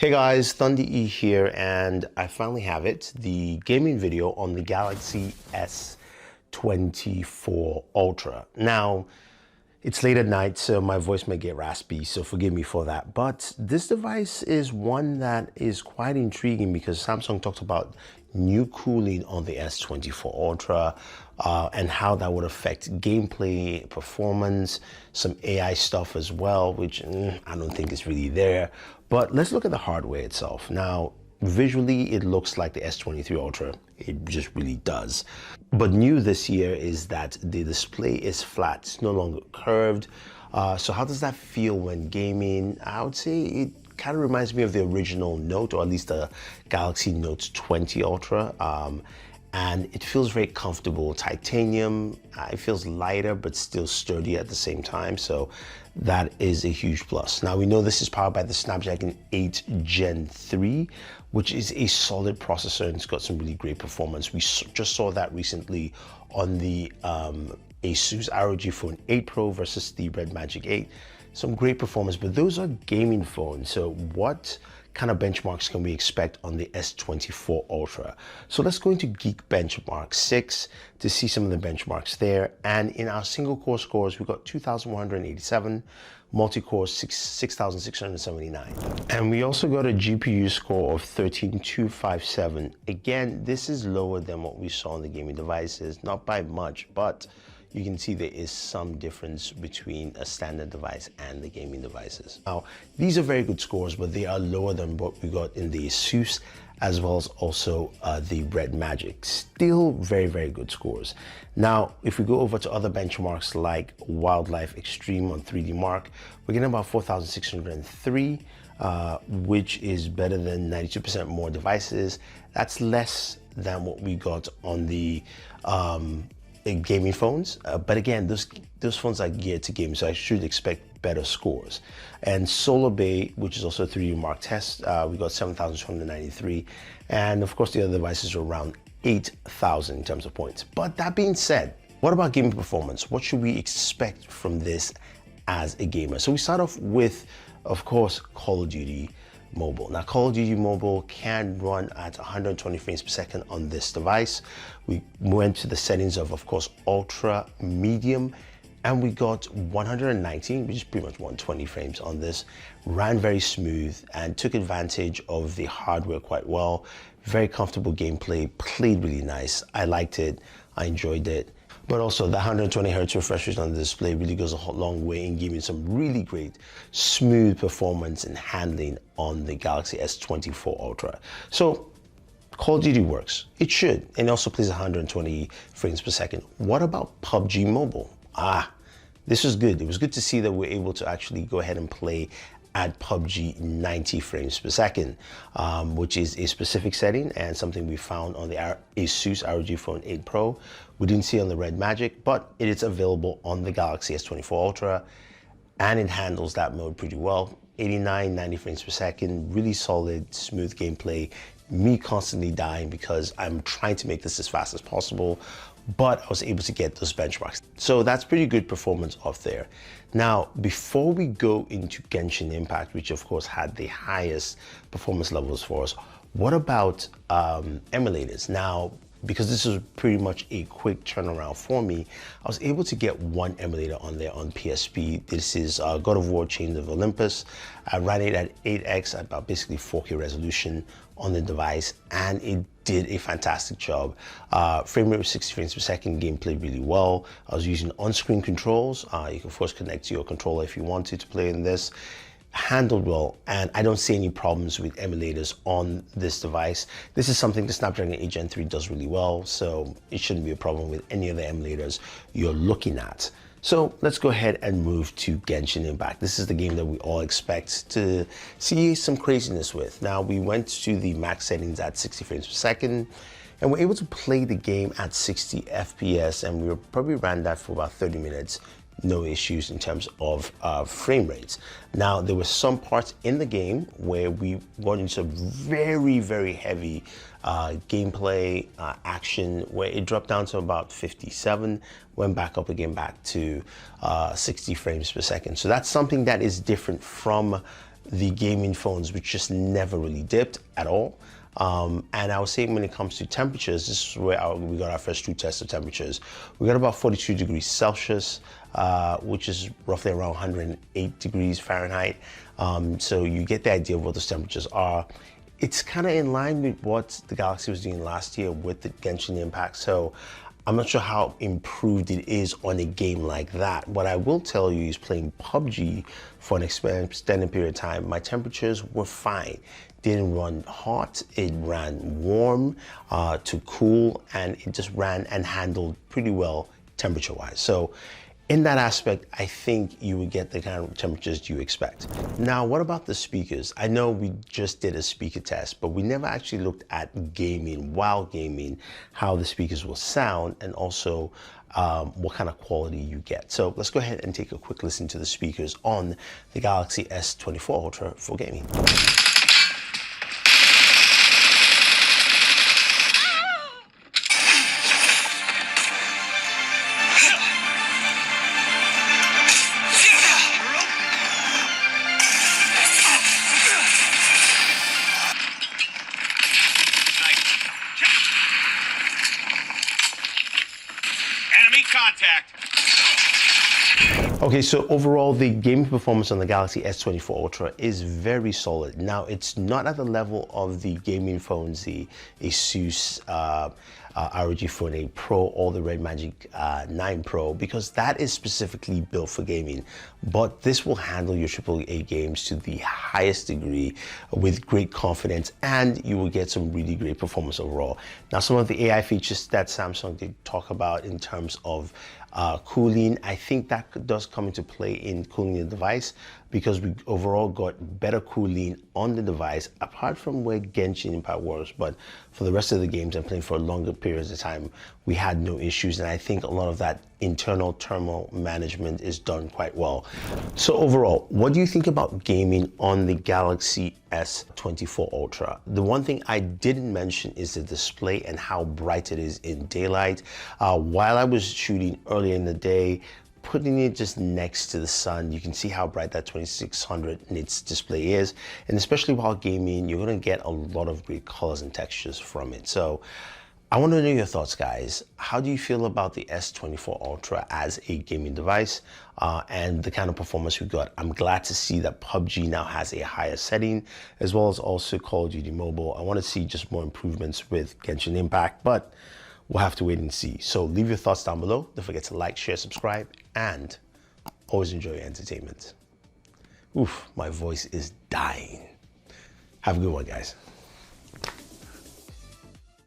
Hey guys, Thunder E here, and I finally have it, the gaming video on the Galaxy S24 Ultra. Now, it's late at night, so my voice may get raspy, so forgive me for that. But this device is one that is quite intriguing because Samsung talked about new cooling on the S24 Ultra and how that would affect gameplay, performance, some AI stuff as well, which I don't think is really there. But let's look at the hardware itself. Now, visually, it looks like the S23 Ultra. It just really does. But new this year is that the display is flat. It's no longer curved. So how does that feel when gaming? I would say it kind of reminds me of the original Note, or at least the Galaxy Note 20 Ultra. And it feels very comfortable. Titanium, it feels lighter but still sturdy at the same time, so that is a huge plus. Now we know this is powered by the Snapdragon 8 Gen 3, which is a solid processor and it's got some really great performance. We just saw that recently on the Asus ROG Phone 8 Pro versus the Red Magic 8. Some great performance, but those are gaming phones. So what kind of benchmarks can we expect on the S24 Ultra? So let's go into Geekbenchmark 6 to see some of the benchmarks there. And in our single core scores, we got 2,187, multi-core 6,679. And we also got a GPU score of 13,257. Again, this is lower than what we saw on the gaming devices, not by much, but you can see there is some difference between a standard device and the gaming devices. Now, these are very good scores, but they are lower than what we got in the Asus, as well as also the Red Magic. Still very, very good scores. Now, if we go over to other benchmarks like Wildlife Extreme on 3D Mark, we're getting about 4,603, which is better than 92% more devices. That's less than what we got on the gaming phones, but again, those phones are geared to gaming, so I should expect better scores. And Solar Bay, which is also a 3D Mark test, we got 7,293, and of course the other devices are around 8,000 in terms of points. But that being said, what about gaming performance? What should we expect from this as a gamer? So we start off with, of course, Call of Duty Mobile. Now, Call of Duty Mobile can run at 120 frames per second on this device. We went to the settings of course, Ultra, Medium, and we got 119, which is pretty much 120 frames on this. Ran very smooth and took advantage of the hardware quite well. Very comfortable gameplay, played really nice. I liked it, I enjoyed it. But also the 120 Hz refresh rate on the display really goes a long way in giving some really great smooth performance and handling on the Galaxy S24 Ultra. So Call of Duty works. It should, and it also plays 120 frames per second. What about PUBG Mobile? This was good. It was good to see that we're able to actually go ahead and play at PUBG 90 frames per second, which is a specific setting and something we found on the Asus ROG Phone 8 Pro. We didn't see it on the Red Magic, but it is available on the Galaxy S24 Ultra, and it handles that mode pretty well. 89, 90 frames per second, really solid, smooth gameplay. Me constantly dying because I'm trying to make this as fast as possible, but I was able to get those benchmarks. So that's pretty good performance off there. Now, before we go into Genshin Impact, which of course had the highest performance levels for us, what about emulators? Now, because this was pretty much a quick turnaround for me, I was able to get one emulator on there on PSP. This is God of War Chains of Olympus. I ran it at 8x at about basically 4K resolution on the device, and it did a fantastic job. Frame rate was 60 frames per second, game played really well. I was using on-screen controls. You can of course connect to your controller if you wanted to play in this. Handled well, and I don't see any problems with emulators on this device. This is something the Snapdragon 8 Gen 3 does really well, so it shouldn't be a problem with any of the emulators you're looking at. So let's go ahead and move to Genshin Impact. This is the game that we all expect to see some craziness with. Now, we went to the max settings at 60 frames per second, and we're able to play the game at 60 FPS, and we probably ran that for about 30 minutes. No issues in terms of frame rates. Now, there were some parts in the game where we got into very, very heavy gameplay action, where it dropped down to about 57, went back up again back to 60 frames per second. So that's something that is different from the gaming phones, which just never really dipped at all. And I was saying when it comes to temperatures, this is where we got our first true test of temperatures. We got about 42 degrees Celsius, which is roughly around 108 degrees Fahrenheit. So you get the idea of what those temperatures are. It's kind of in line with what the Galaxy was doing last year with the Genshin Impact. So I'm not sure how improved it is on a game like that. What I will tell you is playing PUBG for an extended period of time, my temperatures were fine. Didn't run hot, it ran warm to cool, and it just ran and handled pretty well temperature-wise. So in that aspect, I think you would get the kind of temperatures you expect. Now, what about the speakers? I know we just did a speaker test, but we never actually looked at gaming, while gaming, how the speakers will sound, and also what kind of quality you get. So let's go ahead and take a quick listen to the speakers on the Galaxy S24 Ultra for gaming. Enemy contact. Okay, so overall, the gaming performance on the Galaxy S24 Ultra is very solid. Now, it's not at the level of the gaming phones, the Asus ROG Phone 8 Pro or the Red Magic 9 Pro, because that is specifically built for gaming. But this will handle your AAA games to the highest degree with great confidence, and you will get some really great performance overall. Now, some of the AI features that Samsung did talk about in terms of cooling, I think that does come into play in cooling the device, because we overall got better cooling on the device, apart from where Genshin Impact works. But for the rest of the games I'm playing for longer periods of time, we had no issues, and I think a lot of that internal thermal management is done quite well. So overall, what do you think about gaming on the Galaxy S24 Ultra? The one thing I didn't mention is the display and how bright it is in daylight. While I was shooting earlier in the day, putting it just next to the sun, you can see how bright that 2600 nits display is. And especially while gaming, you're gonna get a lot of great colors and textures from it. So I want to know your thoughts, guys. How do you feel about the S24 Ultra as a gaming device and the kind of performance we got? I'm glad to see that PUBG now has a higher setting, as well as also Call of Duty Mobile. I want to see just more improvements with Genshin Impact, but we'll have to wait and see. So leave your thoughts down below. Don't forget to like, share, subscribe, and always enjoy your entertainment. Oof, my voice is dying. Have a good one, guys.